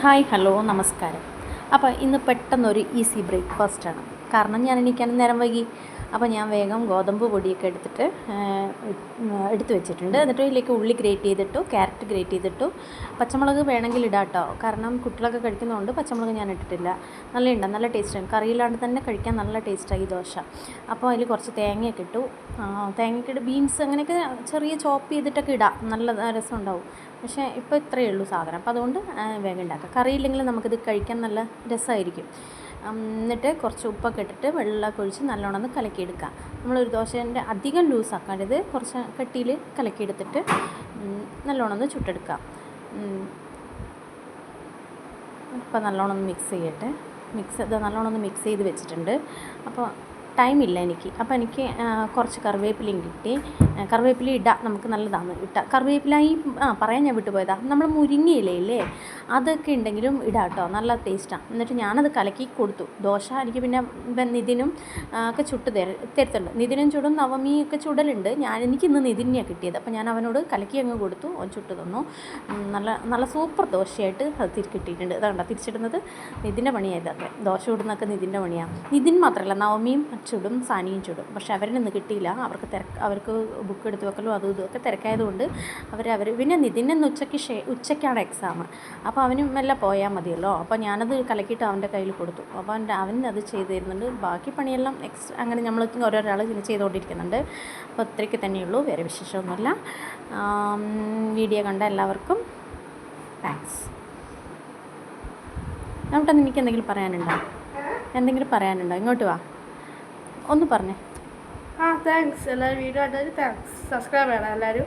Hi hello നമസ്കാരം. അപ്പോൾ ഇന്ന് പെട്ടെന്നൊരു ഈസി ബ്രേക്ക്ഫാസ്റ്റാണ്. കാരണം ഞാൻ എണീക്കാൻ നേരം വൈകി. അപ്പോൾ ഞാൻ വേഗം ഗോതമ്പ് പൊടിയൊക്കെ എടുത്ത് വെച്ചിട്ടുണ്ട്. എന്നിട്ട് ഇതിലേക്ക് ഉള്ളി ഗ്രേറ്റ് ചെയ്തിട്ടു, ക്യാരറ്റ് ഗ്രേറ്റ് ചെയ്തിട്ടു, പച്ചമുളക് വേണമെങ്കിൽ ഇടാം കേട്ടോ. കാരണം കുട്ടികളൊക്കെ കഴിക്കുന്നതുകൊണ്ട് പച്ചമുളക് ഞാൻ ഇട്ടിട്ടില്ല. നല്ല ടേസ്റ്റാണ്. കറിയില്ലാണ്ട് തന്നെ കഴിക്കാൻ നല്ല ടേസ്റ്റായി ഈ ദോശ. അപ്പോൾ അതിൽ കുറച്ച് തേങ്ങയൊക്കെ ഇട്ടു. തേങ്ങയൊക്കെ ഇട്ട് ബീൻസ് അങ്ങനെയൊക്കെ ചെറിയ ചോപ്പ് ചെയ്തിട്ടൊക്കെ ഇടാം, നല്ല രസം ഉണ്ടാവും. പക്ഷേ ഇപ്പോൾ ഇത്രയേ ഉള്ളൂ സാധനം. അപ്പോൾ അതുകൊണ്ട് വേഗം ഉണ്ടാക്കാം. കറിയില്ലെങ്കിൽ നമുക്കിത് കഴിക്കാൻ നല്ല രസമായിരിക്കും. എന്നിട്ട് കുറച്ച് ഉപ്പൊക്കെ ഇട്ടിട്ട് വെള്ളമൊക്കെ ഒഴിച്ച് നല്ലോണം ഒന്ന് കലക്കിയെടുക്കാം. നമ്മളൊരു ദോശേൻ്റെ അധികം ലൂസാക്കാണ്ടത് കുറച്ച് കട്ടിയിൽ കലക്കിയെടുത്തിട്ട് നല്ലോണം ഒന്ന് ചുട്ടെടുക്കാം. ഇപ്പോൾ നല്ലോണം ഒന്ന് മിക്സ് ചെയ്യട്ടെ. നല്ലോണം ഒന്ന് മിക്സ് ചെയ്ത് വെച്ചിട്ടുണ്ട്. അപ്പോൾ ടൈമില്ല എനിക്ക്. അപ്പോൾ എനിക്ക് കുറച്ച് കറിവേപ്പിലയും കിട്ടി. കറിവേപ്പില ഇടാം, നമുക്ക് നല്ലതാണ് ഇട്ടാൽ. കറിവേപ്പില പറയാൻ ഞാൻ വിട്ടുപോയതാണ്. നമ്മൾ മുരിങ്ങയിലയില്ലേ, അതൊക്കെ ഉണ്ടെങ്കിലും ഇടാം കേട്ടോ, നല്ല ടേസ്റ്റാണ്. എന്നിട്ട് ഞാനത് കലക്കി കൊടുത്തു. ദോശ എനിക്ക് പിന്നെ നിതിനും ഒക്കെ ചുട്ട് തരത്തുണ്ട്. നിതിനും ചുടും, നവമിയൊക്കെ ചുടലുണ്ട്. എനിക്കിന്ന് നിതിനെയാണ് കിട്ടിയത്. അപ്പോൾ ഞാൻ അവനോട് കലക്കി അങ്ങ് കൊടുത്തു, അവൻ ചുട്ട് തന്നു. നല്ല സൂപ്പർ ദോശയായിട്ട് അത് കിട്ടിയിട്ടുണ്ട്. അതാണ്ടോ തിരിച്ചിടുന്നത് നിതിൻ്റെ പണിയായത്. അതെ, ദോശ ചുടുന്നൊക്കെ നിതിൻ്റെ പണിയാണ്. നിതിൻ മാത്രമല്ല, നവമിയും ചുടും, സാനിയും ചുടും. പക്ഷെ അവരിന്ന് കിട്ടിയില്ല. അവർക്ക് ബുക്ക് എടുത്ത് വെക്കലും അതും ഇതുമൊക്കെ തിരക്കായതുകൊണ്ട് അവർ പിന്നെ നിതിന് ഉച്ചയ്ക്കാണ് എക്സാം. അപ്പോൾ അവനും മെല്ലെ പോയാൽ മതിയല്ലോ. അപ്പോൾ ഞാനത് കലക്കിയിട്ട് അവൻ്റെ കയ്യിൽ കൊടുത്തു. അപ്പോൾ അവൻ അത് ചെയ്ത് തരുന്നുണ്ട്. ബാക്കി പണിയെല്ലാം അങ്ങനെ നമ്മൾ ഓരോരാൾ ചെയ്തുകൊണ്ടിരിക്കുന്നുണ്ട്. അപ്പോൾ ഇത്രയ്ക്ക് തന്നെയുള്ളൂ, വേറെ വിശേഷമൊന്നുമില്ല. വീഡിയോ കണ്ട എല്ലാവർക്കും താങ്ക്സ്. എന്നിട്ട് എനിക്ക് എന്തെങ്കിലും പറയാനുണ്ടോ? ഇങ്ങോട്ട് വാ, ഒന്ന് പറഞ്ഞേ. താങ്ക്സ്. എല്ലാവരും വീഡിയോ കണ്ടതിന് താങ്ക്സ്. സബ്സ്ക്രൈബ് ചെയ്യണം എല്ലാവരും.